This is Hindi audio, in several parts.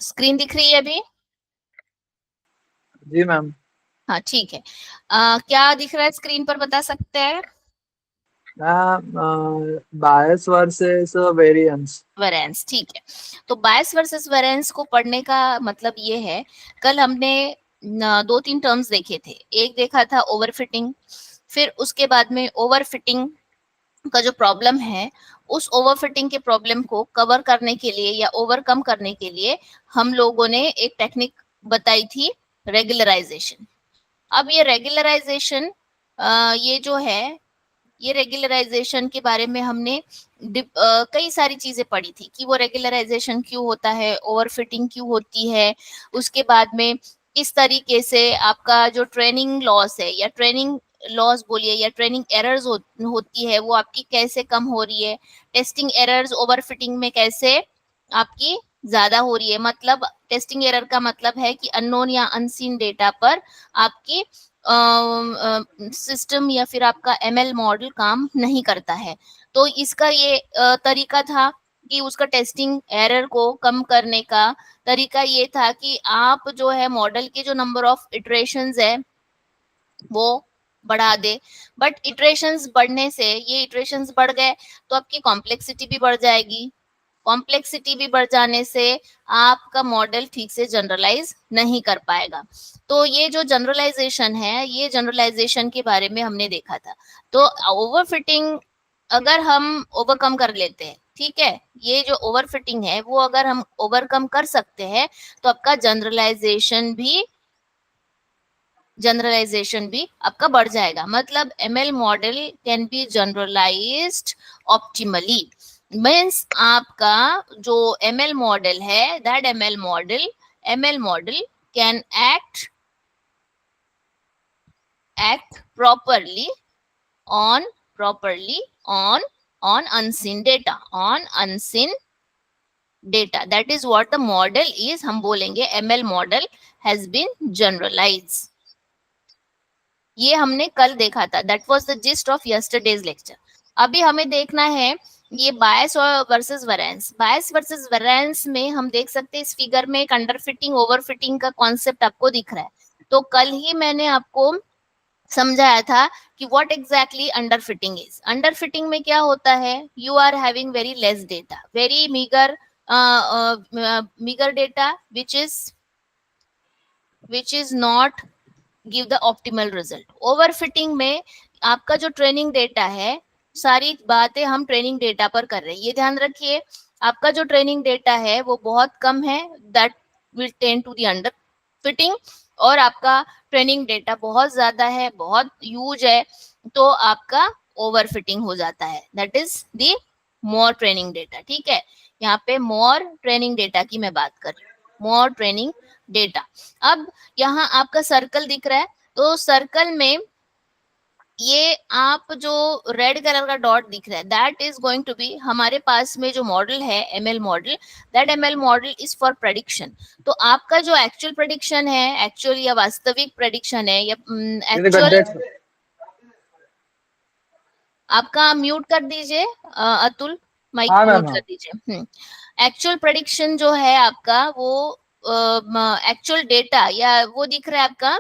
स्क्रीन दिख रही है अभी? जी मैम। हाँ ठीक है। क्या दिख रहा है स्क्रीन पर, बता सकते हैं? मैम बायस वर्सेस वेरिएंस। वेरेंस, ठीक है। तो बायस वर्सेस वेरेंस को पढ़ने का मतलब ये है, कल हमने दो तीन टर्म्स देखे थे। एक देखा था ओवरफिटिंग, फिर उसके बाद में ओवरफिटिंग का जो प्रॉब्लम है, उस ओवरफिटिंग के प्रॉब्लम को कवर करने के लिए या ओवरकम करने के लिए हम लोगों ने एक टेक्निक बताई थी, रेगुलराइजेशन। अब ये रेगुलराइजेशन, ये जो है, ये रेगुलराइजेशन के बारे में हमने कई सारी चीजें पढ़ी थी कि वो रेगुलराइजेशन क्यों होता है, ओवरफिटिंग क्यों होती है, उसके बाद में किस तरीके से आपका जो ट्रेनिंग लॉस है, या ट्रेनिंग लॉस बोलिए, या ट्रेनिंग एरर्स होती है, वो आपकी कैसे कम हो रही है, टेस्टिंग एरर्स ओवरफिटिंग में कैसे आपकी ज्यादा हो रही है। मतलब टेस्टिंग एरर का मतलब है कि अननोन या अनसीन डेटा पर आपकी सिस्टम या फिर आपका एमएल मॉडल काम नहीं करता है। तो इसका ये तरीका था कि उसका टेस्टिंग एरर को कम करने का तरीका ये था कि आप जो है मॉडल के जो नंबर ऑफ इटरेशंस है वो बढ़ा दे। बट इटरेशंस बढ़ने से, ये इटरेशंस बढ़ गए तो आपकी कॉम्प्लेक्सिटी भी बढ़ जाएगी। कॉम्प्लेक्सिटी भी बढ़ जाने से आपका मॉडल ठीक से जनरलाइज नहीं कर पाएगा। तो ये जो जनरलाइजेशन है, ये जनरलाइजेशन के बारे में हमने देखा था। तो ओवरफिटिंग अगर हम ओवरकम कर लेते हैं, ठीक है, ये जो ओवरफिटिंग है वो अगर हम ओवरकम कर सकते हैं, तो आपका जनरलाइजेशन भी आपका बढ़ जाएगा। मतलब ML model can be generalised optimally. Means आपका जो एमएल मॉडल है, that ML model can act on properly on unseen data. That is what the model is. हम बोलेंगे ML model has been generalized. ये हमने कल देखा था, that was the gist of yesterday's lecture. अभी हमें देखना है ये बायस और वर्सेस वेरिएंस। बायस वर्सेस वेरिएंस में हम देख सकते हैं इस फिगर में एक अंडर फिटिंग ओवर फिटिंग का कॉन्सेप्ट आपको दिख रहा है। तो कल ही मैंने आपको समझाया था कि what exactly under fitting is. Under fitting में क्या होता है, you are having very less data, very meagre data which is not give the optimal result. Overfitting में आपका जो ट्रेनिंग डेटा है, सारी बातें हम ट्रेनिंग डेटा पर कर रहे हैं, ये ध्यान रखिए। आपका जो ट्रेनिंग डेटा है वो बहुत कम है, that will tend to the under fitting. और आपका ट्रेनिंग डेटा बहुत ज्यादा है, बहुत यूज है, तो आपका ओवर फिटिंग हो जाता है, that is the more training data. ठीक है, यहाँ पे मोर ट्रेनिंग डेटा की मैं बात कर रही हूँ, मोर ट्रेनिंग डेटा। अब यहाँ आपका सर्कल दिख रहा है, तो सर्कल में ये आप जो रेड कलर का डॉट दिख रहा है, that is going to be हमारे पास में जो मॉडल है ML model, that ML model is for prediction. तो आपका जो एक्चुअल प्रेडिक्शन है, एक्चुअल या वास्तविक प्रेडिक्शन है, या ఇది एक्चुअल, కట్ आपका म्यूट कर दीजिए अतुल, माइक हाँ मैम म्यूट कर हाँ। दीजिए। एक्चुअल प्रेडिक्शन जो है आपका वो एक्चुअल डेटा या वो दिख रहा है आपका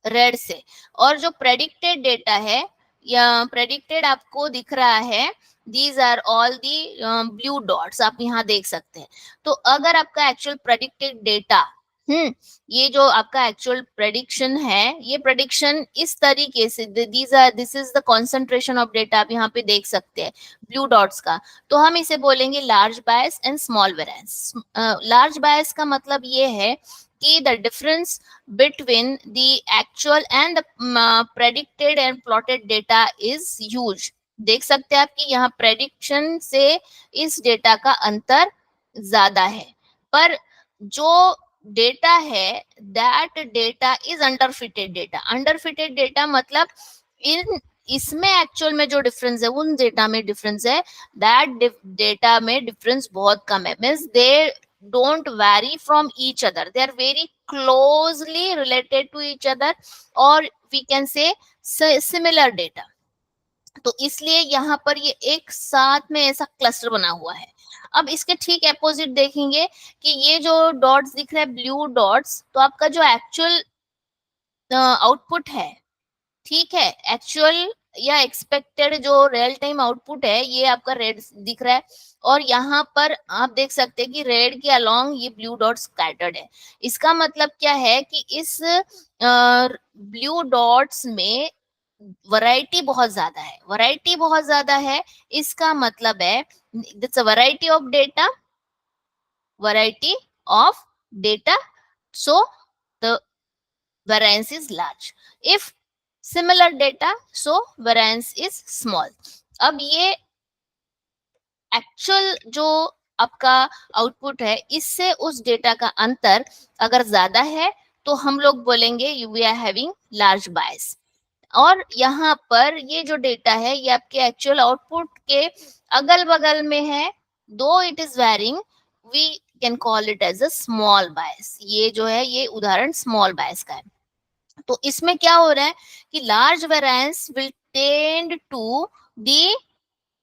रेड से, और जो प्रेडिक्टेड डेटा है या प्रेडिक्टेड आपको दिख रहा है, these are all the blue dots, आप यहाँ देख सकते हैं। तो अगर आपका एक्चुअल प्रेडिक्टेड डेटा, ये जो आपका एक्चुअल प्रेडिक्शन है, ये प्रेडिक्शन इस तरीके से, this is the concentration of data, आप यहाँ पे देख सकते हैं ब्लू डॉट्स का। तो हम इसे बोलेंगे large bias and small variance. Large bias का मतलब ये है कि the difference between the actual and the predicted and plotted data is huge। देख सकते हैं आप कि यहाँ प्रेडिक्शन से इस डेटा का अंतर ज्यादा है, पर जो डेटा है that data is underfitted data. Underfitted data मतलब इन इसमें एक्चुअल में जो डिफरेंस है, उन डेटा में डिफरेंस है, दैट डेटा में डिफरेंस बहुत कम है, means they don't vary from each other, they are very closely related to each other, or we can say similar data। तो इसलिए यहाँ पर ये एक साथ में ऐसा क्लस्टर बना हुआ है। अब इसके ठीक अपोजिट देखेंगे कि ये जो डॉट्स दिख रहे हैं ब्लू डॉट्स, तो आपका जो एक्चुअल आउटपुट है, ठीक है, एक्चुअल या एक्सपेक्टेड जो रियल टाइम आउटपुट है, ये आपका रेड दिख रहा है। और यहाँ पर आप देख सकते हैं कि रेड के अलोंग ये ब्लू डॉट स्कैटर्ड है। इसका मतलब क्या है कि इस ब्लू डॉट्स में वैरायटी बहुत ज्यादा है, वैरायटी बहुत ज्यादा है। इसका मतलब है it's a variety of data, variety of data, so the variance is large. If similar data, so variance is small. अब ये एक्चुअल जो आपका आउटपुट है, इससे उस डेटा का अंतर अगर ज्यादा है तो हम लोग बोलेंगे वी आर हैविंग लार्ज बायस। और यहाँ पर ये जो डेटा है ये आपके एक्चुअल आउटपुट के अगल बगल में है, दो it is varying, we can call it as a small bias. ये जो है ये उदाहरण स्मॉल बायस का है। तो इसमें क्या हो रहा है कि large variance will tend to the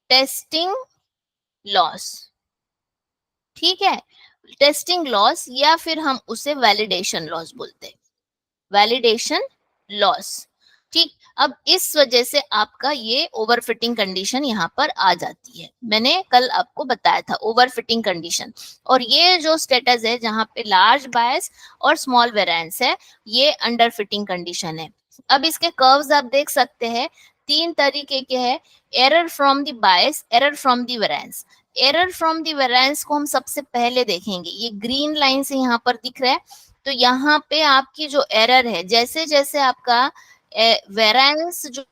testing loss, ठीक है, टेस्टिंग लॉस, या फिर हम उसे वैलिडेशन लॉस बोलते हैं, वैलिडेशन लॉस। ठीक, अब इस वजह से आपका ये ओवरफिटिंग कंडीशन यहाँ पर आ जाती है। मैंने कल आपको बताया था ओवरफिटिंग कंडीशन। और ये जो स्टेटस है जहाँ पे लार्ज बायस और स्मॉल वेरिएंस है, ये अंडर फिटिंग कंडीशन है। अब इसके कर्व्स आप देख सकते हैं, तीन तरीके के हैं, error from the bias, error from the variance. Error from the variance को हम सबसे पहले देखेंगे, ये ग्रीन लाइन से यहाँ पर दिख रहा है। तो यहाँ पे आपकी जो एरर है, जैसे जैसे आपका वेरिएंस जो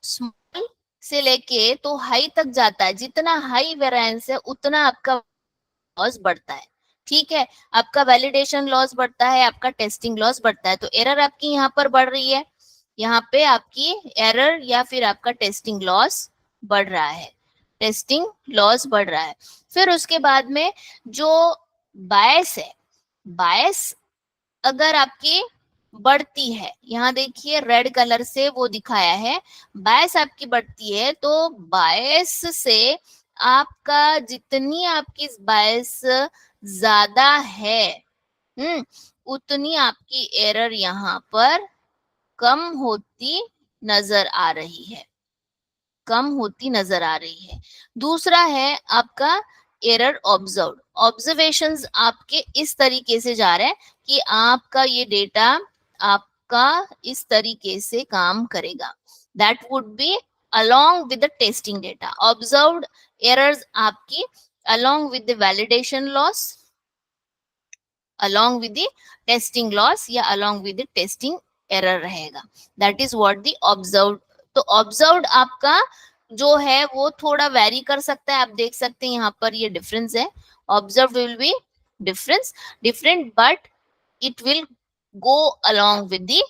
स्मॉल से लेके तो हाई तक जाता है, जितना हाई वेरिएंस है उतना आपका लॉस बढ़ता है, ठीक है, आपका वैलिडेशन लॉस बढ़ता है, आपका टेस्टिंग लॉस बढ़ता है। तो एरर आपकी यहाँ पर बढ़ रही है, यहाँ पे आपकी एरर या फिर आपका टेस्टिंग लॉस बढ़ रहा है, टेस्टिंग लॉस बढ़ रहा है। फिर उसके बाद में जो बायस है, बायस अगर आपकी बढ़ती है, यहाँ देखिए रेड कलर से वो दिखाया है, बायस आपकी बढ़ती है, तो बायस से आपका जितनी आपकी बायस ज्यादा है, उतनी आपकी एरर यहाँ पर कम होती नजर आ रही है, कम होती नजर आ रही है। दूसरा है आपका एरर ऑब्जर्व्ड, ऑब्जर्वेशंस आपके इस तरीके से जा रहे हैं कि आपका ये डेटा आपका इस तरीके से काम करेगा, that would be along with the testing data, observed errors आपकी along with the validation loss, along with the testing loss या along with the testing error रहेगा, that is what the observed। तो ऑब्जर्व्ड आपका जो है वो थोड़ा वेरी कर सकता है, आप देख सकते हैं यहाँ पर ये डिफरेंस है, observed will be different but it will go along with the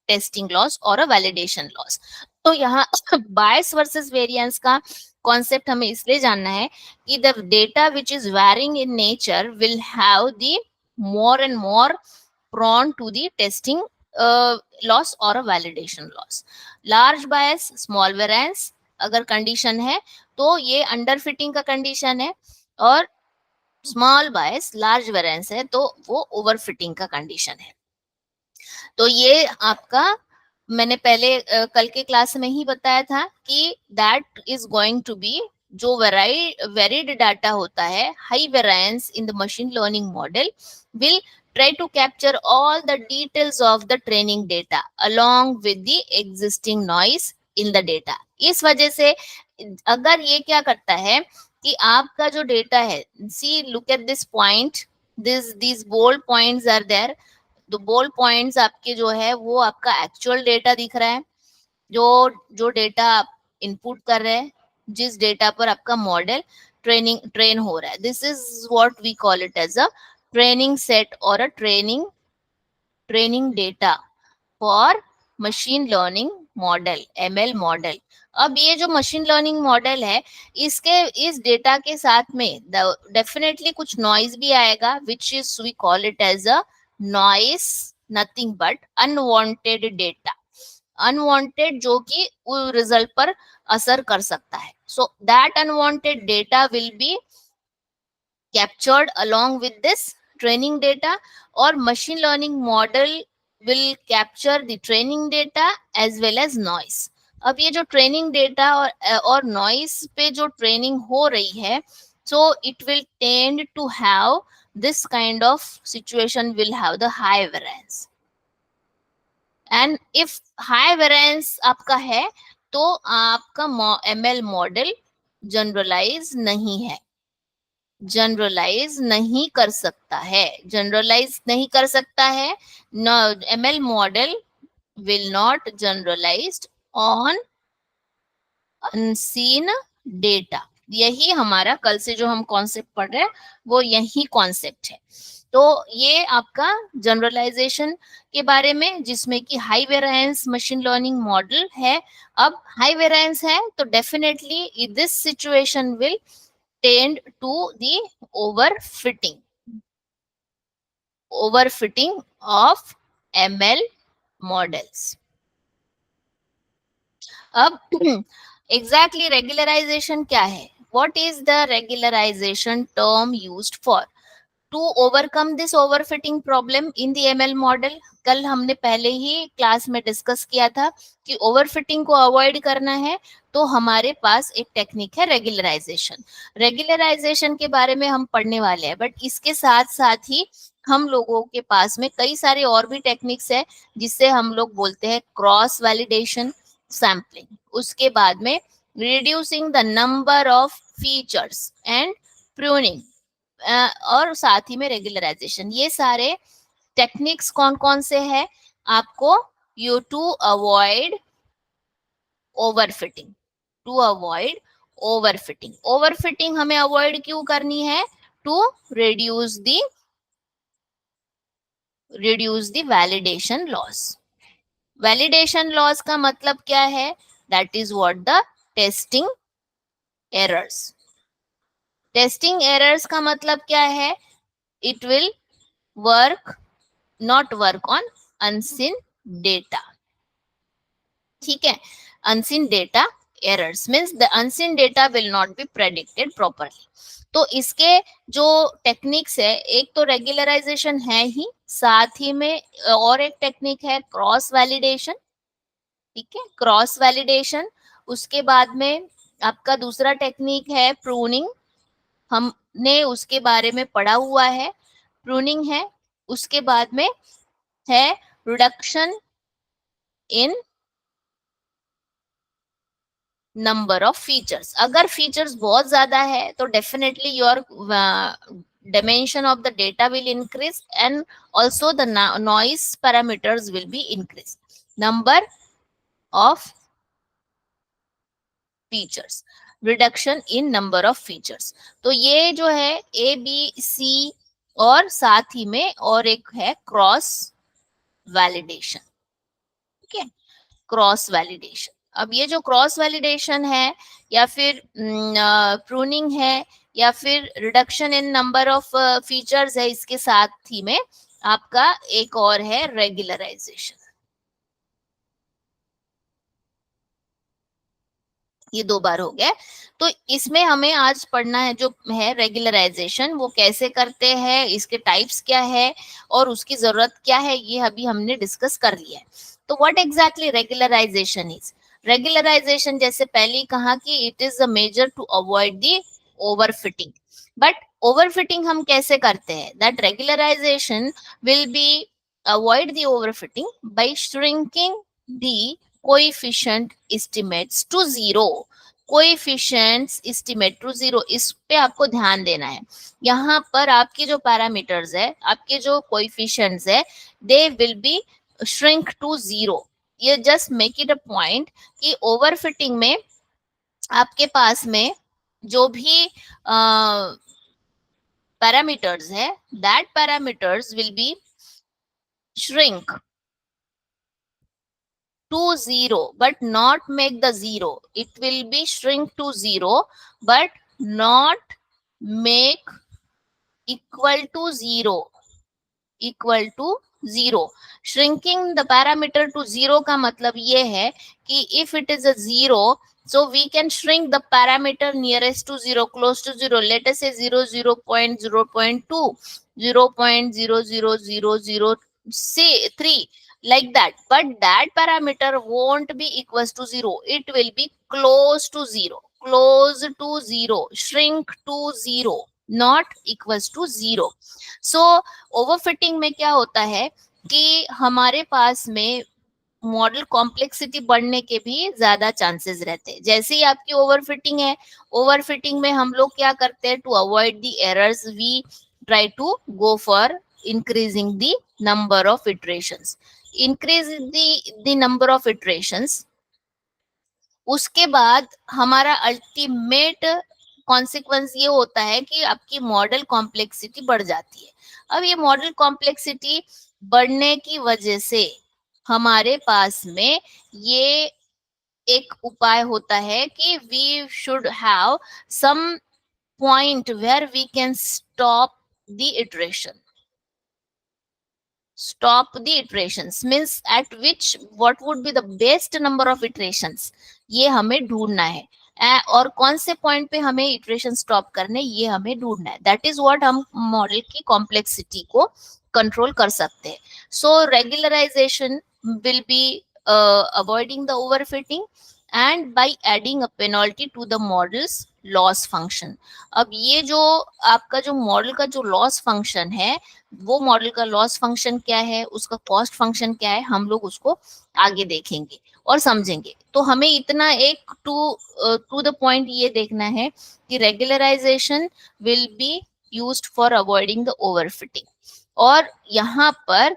testing loss or a validation loss। तो यहाँ bias versus variance का कॉन्सेप्ट हमें इसलिए जानना है कि the data which is varying in nature will have the more and more prone to the testing loss or a validation loss। large bias, small variance अगर कंडीशन है तो ये अंडर फिटिंग का कंडीशन है, और स्मॉल बायस लार्ज वेरिएंस है तो वो ओवर फिटिंग का कंडीशन है। तो ये आपका मैंने पहले कल के क्लास में ही बताया था कि that is going to be जो वेरिड डाटा होता है, high variance in the machine learning model will try to capture all the details of the training data along with the existing noise in the data। इस वजह से अगर ये क्या करता है कि आपका जो डेटा है, see look at this point, this bold points are there, तो बोल्ड पॉइंट्स आपके जो है वो आपका एक्चुअल डेटा दिख रहा है, जो डेटा आप इनपुट कर रहे हैं, जिस डेटा पर आपका मॉडल ट्रेन हो रहा है, this is what we call it as a training set और a training data for machine learning model, ML model. अब ये जो मशीन लर्निंग मॉडल है, इस डेटा के साथ में डेफिनेटली कुछ नॉइज भी आएगा, which is we call it as a noise, nothing but unwanted data. Unwanted जो कि रिजल्ट पर असर कर सकता है. So that unwanted data will be captured along with this training data, or machine learning model will capture the training data as well as noise. अब ये जो ट्रेनिंग डेटा और नॉइस पे जो ट्रेनिंग हो रही है, so it will tend to have this kind of situation will have the high variance. And if high variance आपका है तो आपका ML मॉडल जनरलाइज नहीं है, जनरलाइज नहीं कर सकता है, जनरलाइज नहीं कर सकता है. ML model will not generalised on unseen data. यही हमारा कल से जो हम कॉन्सेप्ट पढ़ रहे हैं वो यही कॉन्सेप्ट है. तो ये आपका जनरलाइजेशन के बारे में, जिसमें कि high variance machine learning model है. अब हाई वेरिएंस है तो definitely this situation will tend to the overfitting of ML models. अब एग्जैक्टली रेगुलराइजेशन क्या है? What is the regularisation term used for to overcome this overfitting problem in the ML model? कल हमने पहले ही क्लास में डिस्कस किया था कि ओवरफिटिंग को अवॉइड करना है तो हमारे पास एक टेक्निक है रेगुलराइजेशन. रेगुलराइजेशन के बारे में हम पढ़ने वाले हैं, बट इसके साथ साथ ही हम लोगों के पास में कई सारे और भी टेक्निक्स है जिससे हम लोग बोलते हैं क्रॉस वैलिडेशन, सैम्पलिंग, उसके बाद में reducing the number of features and pruning, और साथ ही में रेगुलराइजेशन. ये सारे टेक्निक्स कौन कौन से हैं आपको? You to avoid overfitting, to avoid overfitting. Overfitting हमें अवॉइड क्यों करनी है? To reduce the validation loss. Validation loss का मतलब क्या है? That is what the testing errors. Testing errors का मतलब क्या है? It will not work on unseen data. ठीक है, unseen data errors means the unseen data will not be predicted properly. तो इसके जो टेक्निक्स है, एक तो रेगुलराइजेशन है ही, साथ ही में और एक टेक्निक है क्रॉस वैलिडेशन. ठीक है, क्रॉस वैलिडेशन. उसके बाद में आपका दूसरा टेक्निक है प्रूनिंग. हमने उसके बारे में पढ़ा हुआ है, प्रूनिंग है. उसके बाद में है reduction in number of features. अगर फीचर्स बहुत ज्यादा है तो definitely your dimension of the data will increase and also the noise parameters will be increased. Number of features, reduction in number of features. तो ये जो है A, B, C और साथ ही में और एक है क्रॉस वैलिडेशन. ठीक है, क्रॉस वैलिडेशन. अब ये जो क्रॉस वैलिडेशन है या फिर प्रूनिंग है या फिर reduction in number of features है, इसके साथ ही में आपका एक और है रेगुलराइजेशन. ये 2 बार हो गया. तो इसमें हमें आज पढ़ना है जो है रेगुलराइजेशन, वो कैसे करते हैं, इसके टाइप्स क्या है और उसकी जरूरत क्या है, ये अभी हमने डिस्कस कर लिया है. तो what exactly regularisation is? Regularisation जैसे पहले ही कहा कि it is a measure to avoid the overfitting. But overfitting हम कैसे करते हैं? That regularisation will be avoid the overfitting by shrinking the coefficient estimates to zero. Coefficients estimate to zero, इस पे आपको ध्यान देना है. यहाँ पर आपके जो पैरामीटर्स है, आपके जो कोएफिशिएंट्स है, they will be shrink to zero. ये just make it a point कि ओवरफिटिंग में आपके पास में जो भी पैरामीटर्स है, that parameters will be shrink to 0 but not make the 0. It will be shrink to 0 but not make equal to 0. Equal to zero. Shrinking the parameter to zero का मतलब ये है कि if it is a zero, so we can shrink the parameter nearest to zero, close to zero. Let us say 0, 0.0.2, 0.00003, like that. But that parameter won't be equals to zero. It will be close to zero, close to zero, shrink to zero, not equals to zero. So overfitting में क्या होता है कि हमारे पास में मॉडल कॉम्प्लेक्सिटी बढ़ने के भी ज्यादा चांसेस रहते हैं. जैसे ही आपकी ओवरफिटिंग है, ओवरफिटिंग में हम लोग क्या करते हैं, to avoid the errors we try to go for increasing the number of iterations. Increase the number of iterations, उसके बाद हमारा अल्टीमेट कॉन्सिक्वेंस ये होता है कि आपकी मॉडल कॉम्प्लेक्सिटी बढ़ जाती है. अब ये मॉडल कॉम्प्लेक्सिटी बढ़ने की वजह से हमारे पास में ये एक उपाय होता है कि we should have some point where we can stop the iteration. Stop the iterations means at which what would be the best number of iterations, ये हमें ढूंढना है. और कौन से पॉइंट पे हमें इटरेशन स्टॉप करने, ये हमें ढूंढना है. दैट इज व्हाट हम मॉडल की कॉम्प्लेक्सिटी को कंट्रोल कर सकते हैं. So regularization will be avoiding the overfitting and by adding a penalty to the model's loss function. अब ये जो आपका जो मॉडल का जो लॉस फंक्शन है, वो मॉडल का लॉस फंक्शन क्या है, उसका कॉस्ट फंक्शन क्या है, हम लोग उसको आगे देखेंगे और समझेंगे. तो हमें इतना एक टू द पॉइंट ये देखना है कि regularisation will be used for avoiding the overfitting. और यहाँ पर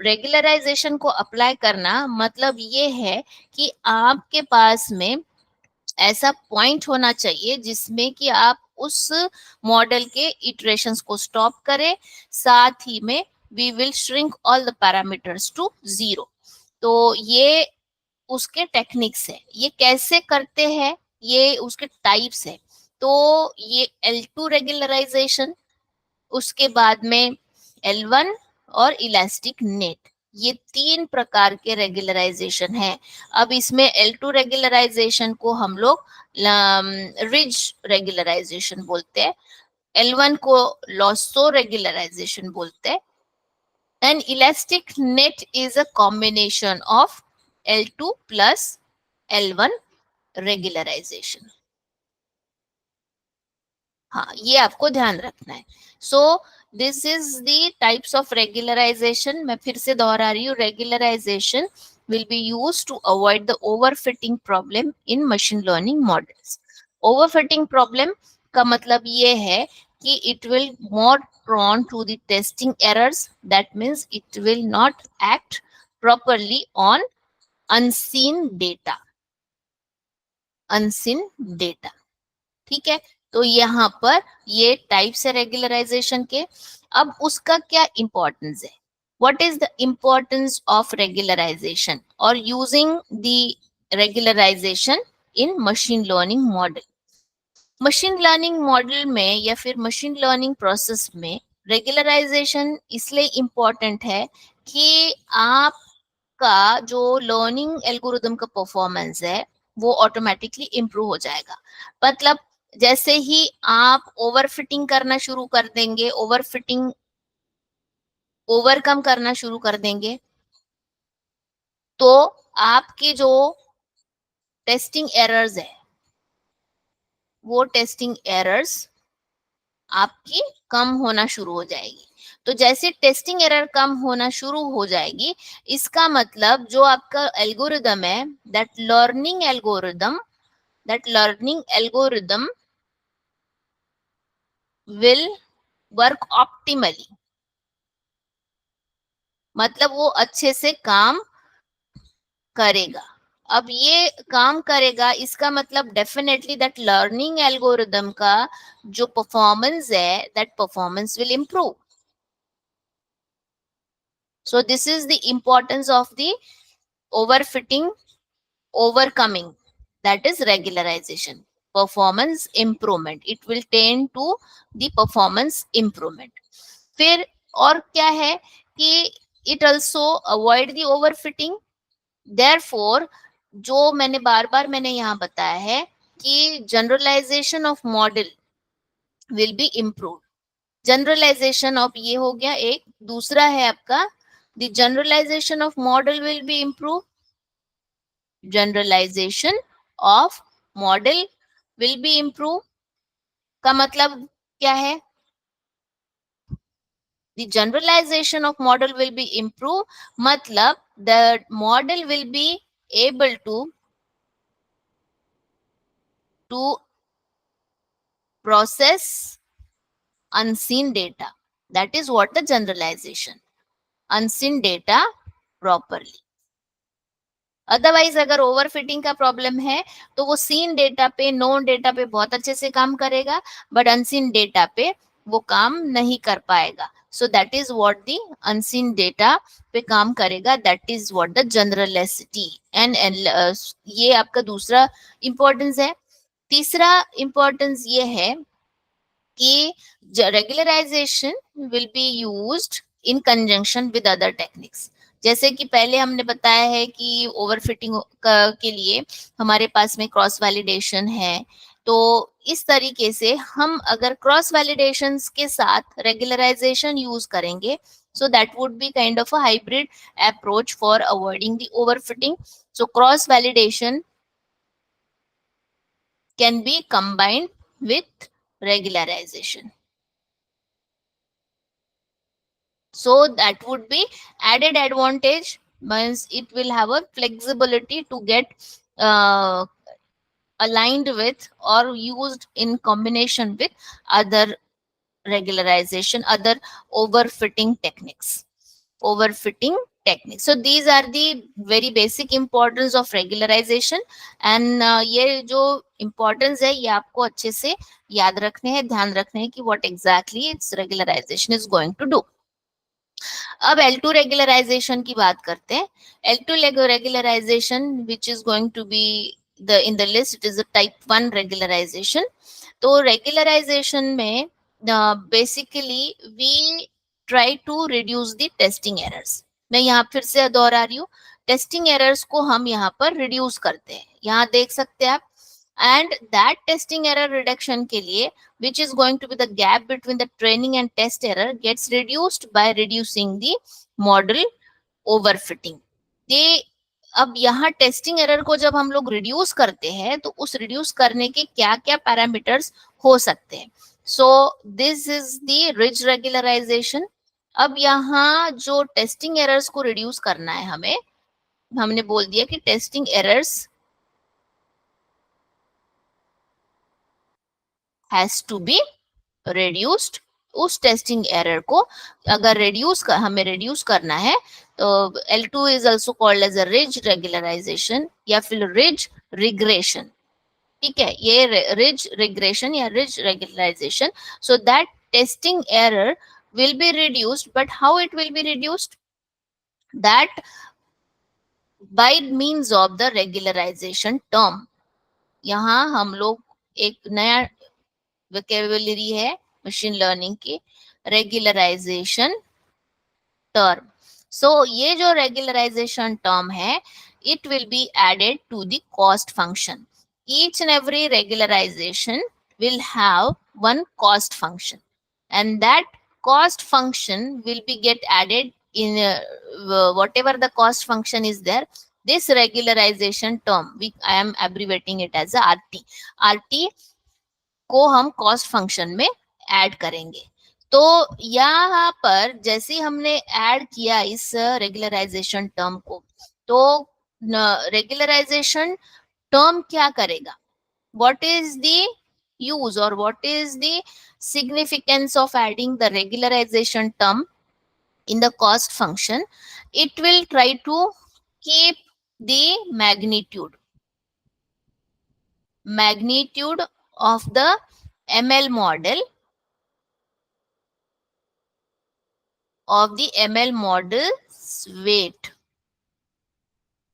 रेगुलराइजेशन को अप्लाई करना मतलब ये है कि आपके पास में ऐसा पॉइंट होना चाहिए जिसमें कि आप उस मॉडल के इटरेशंस को स्टॉप करें, साथ ही में we will shrink all the parameters to zero. तो ये उसके टेक्निक्स है. ये कैसे करते हैं, ये उसके टाइप्स है. तो ये L2 रेगुलराइजेशन, उसके बाद में L1 और इलास्टिक नेट, ये तीन प्रकार के रेगुलराइजेशन है. अब इसमें L2 रेगुलराइजेशन को हम लोग रिज रेगुलराइजेशन बोलते हैं, L1 को लॉसो रेगुलराइजेशन बोलते हैं, and elastic net is a combination of L2 plus L1 regularisation. हाँ, ये आपको ध्यान रखना है. So this is the types of regularisation. मैं फिर से दोहरा रही हूँ, regularisation will be used to avoid the overfitting problem in machine learning models. Overfitting problem का मतलब ये है कि it will more prone to the testing errors. That means it will not act properly on unseen data. Unseen data. ठीक है. तो यहाँ पर ये टाइप्स है रेगुलराइजेशन के. अब उसका क्या इंपॉर्टेंस है, what is the importance of regularization और using the regularization in machine learning model. Machine learning model में या फिर मशीन लर्निंग प्रोसेस में रेगुलराइजेशन इसलिए इंपॉर्टेंट है कि आपका जो लर्निंग एल्गोरिथम का परफॉर्मेंस है वो ऑटोमेटिकली इम्प्रूव हो जाएगा. मतलब जैसे ही आप ओवरफिटिंग करना शुरू कर देंगे, ओवरफिटिंग ओवरकम करना शुरू कर देंगे, तो आपकी जो टेस्टिंग एरर्स है, वो टेस्टिंग एरर्स आपकी कम होना शुरू हो जाएगी. तो जैसे टेस्टिंग एरर कम होना शुरू हो जाएगी, इसका मतलब जो आपका एल्गोरिदम है, that learning algorithm will work optimally. मतलब वो अच्छे से काम करेगा. अब ये काम करेगा, इसका मतलब डेफिनेटली दैट लर्निंग एल्गोरिदम का जो परफॉर्मेंस है, that performance will improve. So this is the importance of the overfitting overcoming, that is regularization. Performance improvement, it will tend to the performance improvement. फिर और क्या है कि it also avoid the overfitting. Therefore, जो मैंने यहाँ बताया है कि generalisation of model will be improve. Generalisation of ये हो गया एक. दूसरा है आपका the generalisation of model will be improve. Generalisation of model will be improve का मतलब क्या है? The generalization of model will be improved. मतलब the model will be able to process unseen data. That is what the generalization. Unseen data properly. Otherwise अगर ओवरफिटिंग का प्रॉब्लम है तो वो सीन डेटा पे, नोन डेटा पे बहुत अच्छे से काम करेगा, बट अनसीन डेटा पे वो काम नहीं कर पाएगा. So that is what the unseen data पे काम करेगा. That is what the generality. And ये आपका दूसरा इंपॉर्टेंस है. तीसरा इंपॉर्टेंस ये है कि regularisation will be used in conjunction with other techniques. जैसे कि पहले हमने बताया है कि ओवरफिटिंग के लिए हमारे पास में क्रॉस वैलिडेशन है. तो इस तरीके से हम अगर क्रॉस वैलिडेशंस के साथ रेगुलराइजेशन यूज करेंगे, so that would be kind of a hybrid approach for avoiding the overfitting. So cross validation can be combined with regularization. So that would be added advantage, means it will have a flexibility to get uh, aligned with or used in combination with other regularization, other overfitting techniques. Overfitting techniques. So these are the very basic importance of regularization. And ये जो importance है ये आपको अच्छे से याद रखने हैं, ध्यान रखने हैं कि what exactly its regularization is going to do. अब L2 रेगुलराइजेशन की बात करते हैं. L2 regularisation which is going to be the in the list, it is a type 1 regularisation. तो रेगुलराइजेशन में basically we try to reduce the testing errors. मैं यहाँ फिर से दोहरा रही हूँ, टेस्टिंग एरर्स को हम यहाँ पर रिड्यूस करते हैं. यहाँ देख सकते हैं आप. And that testing error reduction के लिए, which is going to be the gap between the training and test error, gets reduced by reducing the model overfitting. ये अब यहाँ टेस्टिंग एरर को जब हम लोग रिड्यूस करते हैं तो उस रिड्यूस करने के क्या क्या पैरामीटर्स हो सकते हैं. So this is the ridge regularisation. अब यहाँ जो टेस्टिंग एरर्स को रिड्यूस करना है हमें, हमने बोल दिया कि testing errors has to be reduced. उस टेस्टिंग एरर को अगर हमें रिड्यूस करना है तो L2 is also called as a ridge regularization या फिर ridge regression. ठीक है, ये ridge regression या ridge regularization. So that testing error will be reduced, but how it will be reduced? That by means of the regularization term. यहाँ हम लोग एक नया वोकैबुलरी है मशीन लर्निंग की, रेगुलराइजेशन टर्म. सो ये जो रेगुलराइजेशन टर्म है, it will be added to the cost function. Each and every regularisation will have one cost function, and that cost function will be get added in whatever the cost function is there. This regularization term, I am abbreviating it as a RT को हम कॉस्ट फंक्शन में ऐड करेंगे. तो यहाँ पर जैसे हमने ऐड किया इस रेगुलराइजेशन टर्म को, तो रेगुलराइजेशन टर्म क्या करेगा? व्हाट इज द यूज और what is the significance of adding the regularisation term in the cost function? It will try to keep the magnitude of the ML model weight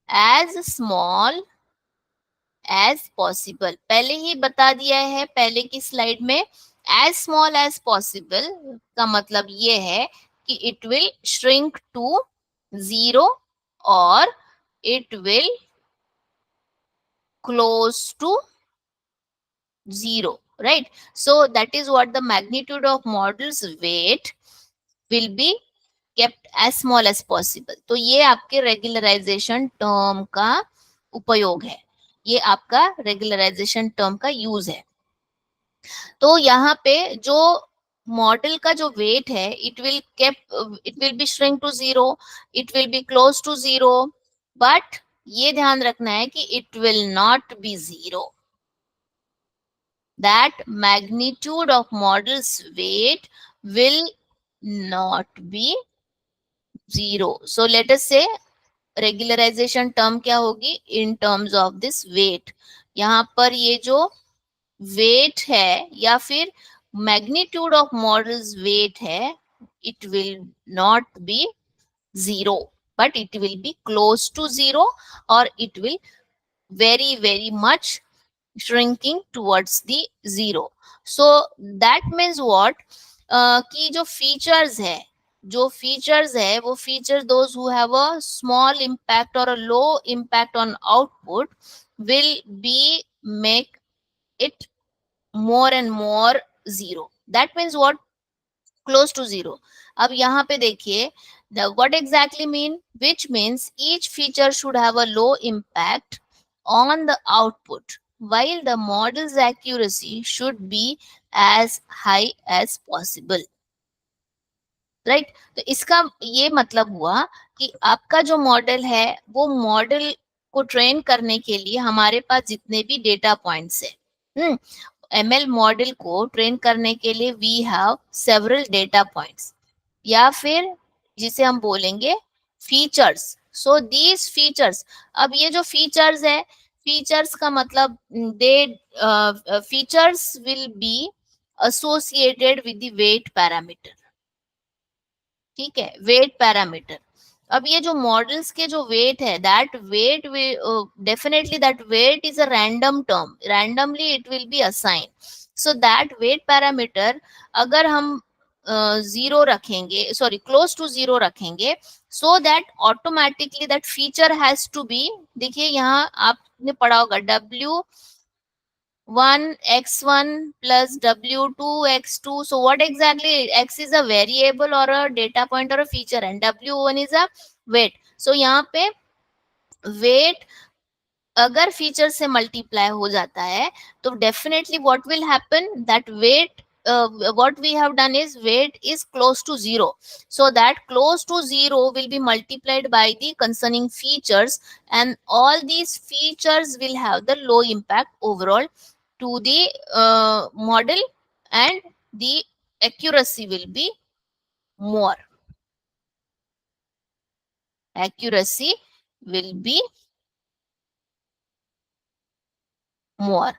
as small as possible. पहले ही बता दिया है पहले की स्लाइड में, as small as possible का मतलब ये है कि it will shrink to 0 or it will close to 0, right? So that is what the magnitude of model's weight will be kept as small as possible. तो ये आपके रेगुलराइजेशन टर्म का उपयोग है, ये आपका रेगुलराइजेशन टर्म का यूज है. तो यहाँ पे जो मॉडल का जो वेट है, it will be shrink to 0, it will be close to 0, but ये ध्यान रखना है कि it will not be 0. That magnitude of model's weight will not be 0. So let us say regularization term क्या होगी in terms of this weight. यहाँ पर ये जो weight है या फिर magnitude of model's weight है, it will not be 0, but it will be close to 0 or it will very very much shrinking towards the 0. So that means what, कि जो features है वो features those who have a small impact or a low impact on output will be make it more and more 0. That means what, close to 0. अब यहाँ पे देखिए what exactly mean, which means each feature should have a low impact on the output while the model's accuracy should be as high as possible. Right तो इसका ये मतलब हुआ कि आपका जो मॉडल है वो मॉडल को ट्रेन करने के लिए हमारे पास जितने भी डेटा पॉइंट्स है, एमएल मॉडल को ट्रेन करने के लिए we have several data points या फिर जिसे हम बोलेंगे फीचर्स. सो दीज फीचर्स, अब ये जो फीचर्स है, फीचर्स का मतलब they features will be associated with the weight parameter. ठीक है, वेट पैरामीटर. अब ये जो मॉडल्स के जो वेट है, that weight definitely that weight is a random term, randomly it will be assign. So that weight parameter अगर हम 0 रखेंगे, सॉरी क्लोज टू 0 रखेंगे, so that automatically that feature has to be, देखिए यहाँ आपने पढ़ा होगा W1 x1 plus W2 x2. So what exactly, x is a variable or a data point or a feature and W1 is a weight. So यहाँ पे weight अगर फीचर से मल्टीप्लाई हो जाता है तो definitely what will happen, that weight what we have done is weight is close to 0. So that close to 0 will be multiplied by the concerning features and all these features will have the low impact overall to the model and the accuracy will be more. Accuracy will be more.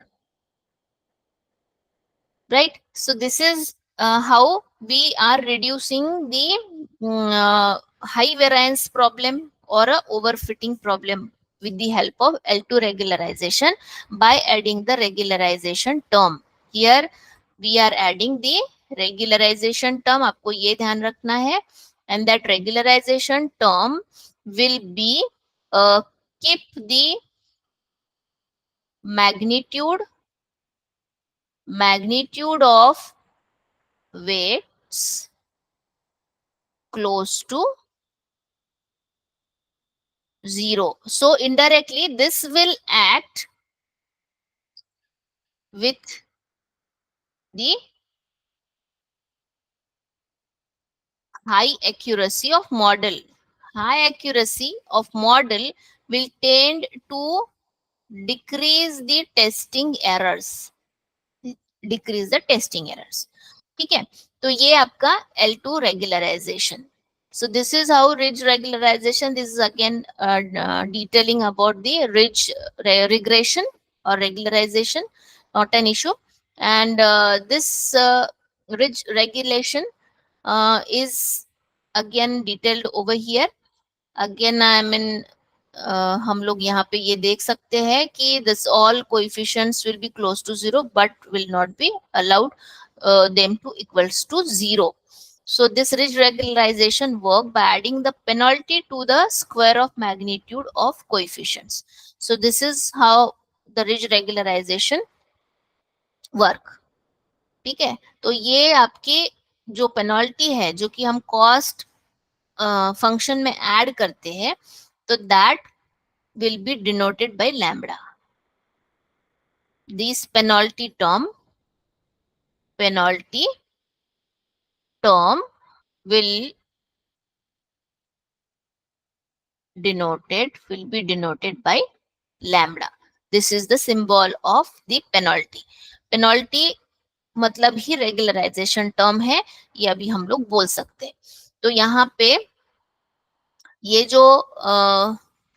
Right? So this is how we are reducing the high variance problem or a overfitting problem with the help of L2 regularization by adding the regularization term. Here we are adding the regularization term, आपको ये ध्यान रखना है, and that regularization term will be keep the magnitude of weights close to 0. So indirectly this will act with the high accuracy of model. High accuracy of model will tend to decrease the testing errors. Decrease the testing errors. ठीक है, तो ये आपका L2 regularization. So this is how ridge regularization. This is again detailing about the ridge regression or regularization, not an issue. And this ridge regulation is again detailed over here. Again I mean हम लोग यहाँ पे ये देख सकते हैं कि this all coefficients will be close to 0 but will not be allowed them to equals to 0. So this ridge regularization work by adding the penalty to the square of magnitude of coefficients. So this is how the ridge regularization work. ठीक है, तो ये आपकी जो पेनल्टी है जो कि हम कॉस्ट फंक्शन में ऐड करते हैं, तो that will B denoted by lambda. This penalty term will be denoted by lambda. This is the symbol of the penalty. Penalty मतलब ही रेगुलराइजेशन टर्म है, ये अभी हम लोग बोल सकते हैं. तो यहाँ पे ये जो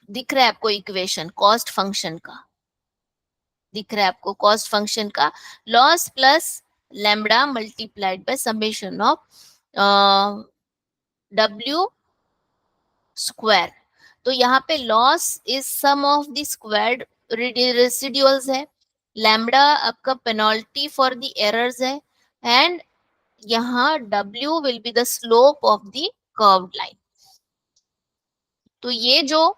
दिख रहा है आपको इक्वेशन कॉस्ट फंक्शन का, दिख रहा है आपको कॉस्ट फंक्शन का, loss plus lambda multiplied by summation of W square. तो यहाँ पे loss is sum of the squared residuals है, लैम्बडा आपका पेनल्टी फॉर द एरर्स है, एंड यहाँ W will be the slope of the curved line. तो ये जो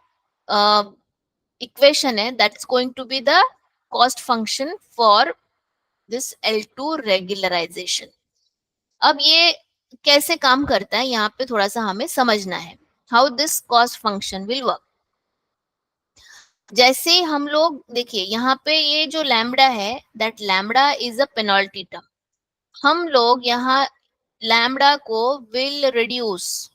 इक्वेशन है that's going to be the cost function for this L2 regularisation. अब ये कैसे काम करता है यहाँ पे थोड़ा सा हमें समझना है, how this cost function will work. जैसे हम लोग देखिए यहाँ पे ये जो लैम्बडा है, that lambda is a penalty term. हम लोग यहाँ लैम्बडा को will reduce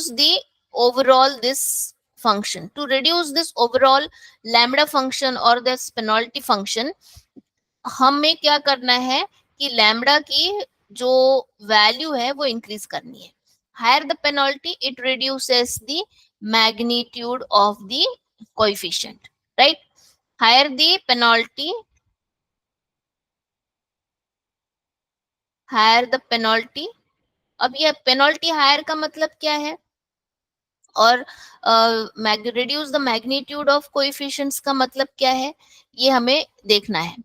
the overall this function. To reduce this overall lambda function or this penalty function, हमें क्या करना है कि लैम्बडा की जो वैल्यू है वो इंक्रीज करनी है. Higher the penalty it reduces the magnitude of the coefficient, right. Higher the penalty, अब ये पेनल्टी हायर का मतलब क्या है, और reduce the magnitude of coefficients का मतलब क्या है, ये हमें देखना है.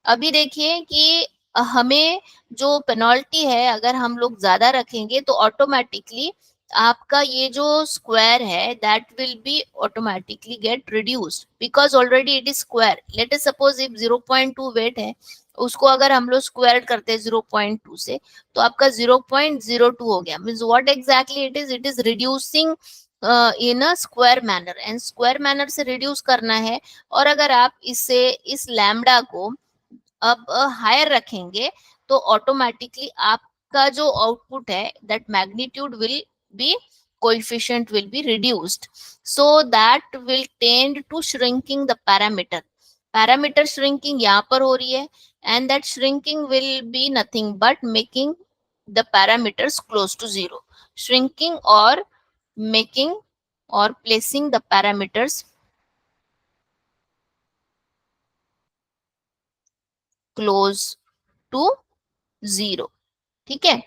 अभी देखिए कि हमें जो पेनल्टी है अगर हम लोग ज्यादा रखेंगे तो ऑटोमेटिकली आपका ये जो स्क्वायर है that will be automatically get reduced because already it is square. Let us suppose if 0.2 weight है, उसको अगर हम लोग स्क्वायर करते हैं 0.2 से, तो आपका 0.02 हो गया. Means what exactly it is reducing in a square manner, and square manner से रिड्यूस करना है. और अगर आप इस लैम्बडा को अब हायर रखेंगे तो ऑटोमेटिकली आपका जो आउटपुट है that magnitude will be, coefficient will be reduced, so that will tend to shrinking the parameter shrinking यहाँ पर हो रही है, and that shrinking will be nothing but making the parameters close to zero. Shrinking और making or placing the parameters close to zero. ठीक है.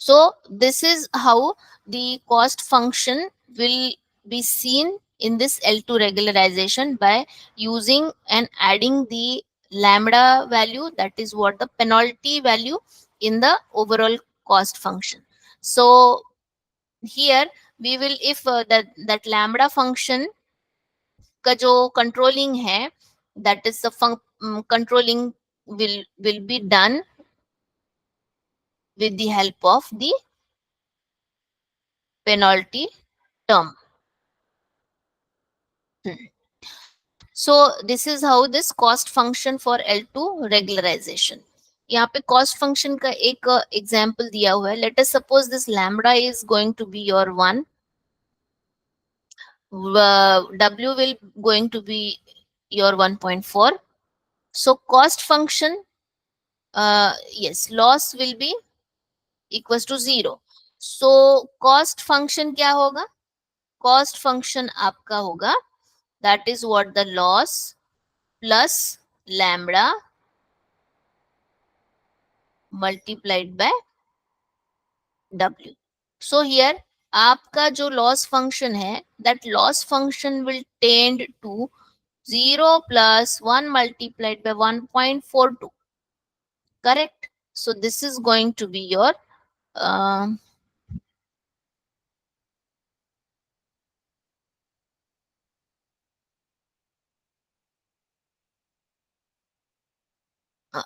So this is how the cost function will be seen in this L2 regularization by using and adding the lambda value, that is what the penalty value in the overall cost function. So here we will, if that lambda function का जो controlling है, that is the controlling will be done with the help of the penalty term. So this is how this cost function for L2 regularization. यहाँ पे cost function का एक example दिया हुआ है. Let us suppose this lambda is going to be your 1, W will going to be your 1.4. So cost function, yes, loss will be equals to 0. So cost function क्या होगा, cost function आपका होगा that is what the loss plus lambda multiplied by W. So here आपका जो loss function है, that loss function will tend to 0 plus 1 multiplied by 1.42. Correct? So this is going to be your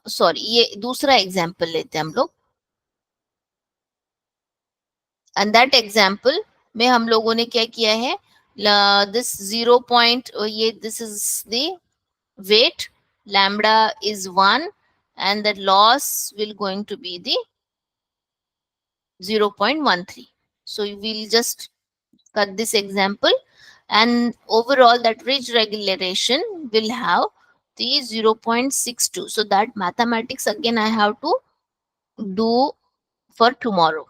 sorry, ये दूसरा एग्जाम्पल लेते हैं हम लोग. एंड दैट एग्जाम्पल में हम लोगों ने क्या किया है, दिस 0 पॉइंट, ये this is the weight, lambda is 1 and the loss will going to be the 0.13. So we'll just cut this example, and overall that ridge regulation will have the 0.62. So that mathematics again I have to do for tomorrow.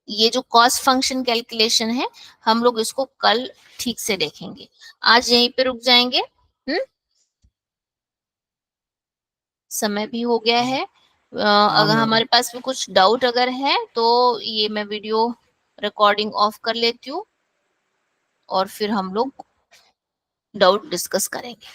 ये जो कॉस्ट फंक्शन कैलकुलेशन है हम लोग इसको कल ठीक से देखेंगे. आज यहीं पे रुक जाएंगे. समय भी हो गया है. अगर मैम. हमारे पास भी कुछ डाउट अगर है तो ये मैं वीडियो रिकॉर्डिंग ऑफ कर लेती हूँ और फिर हम लोग डाउट डिस्कस करेंगे.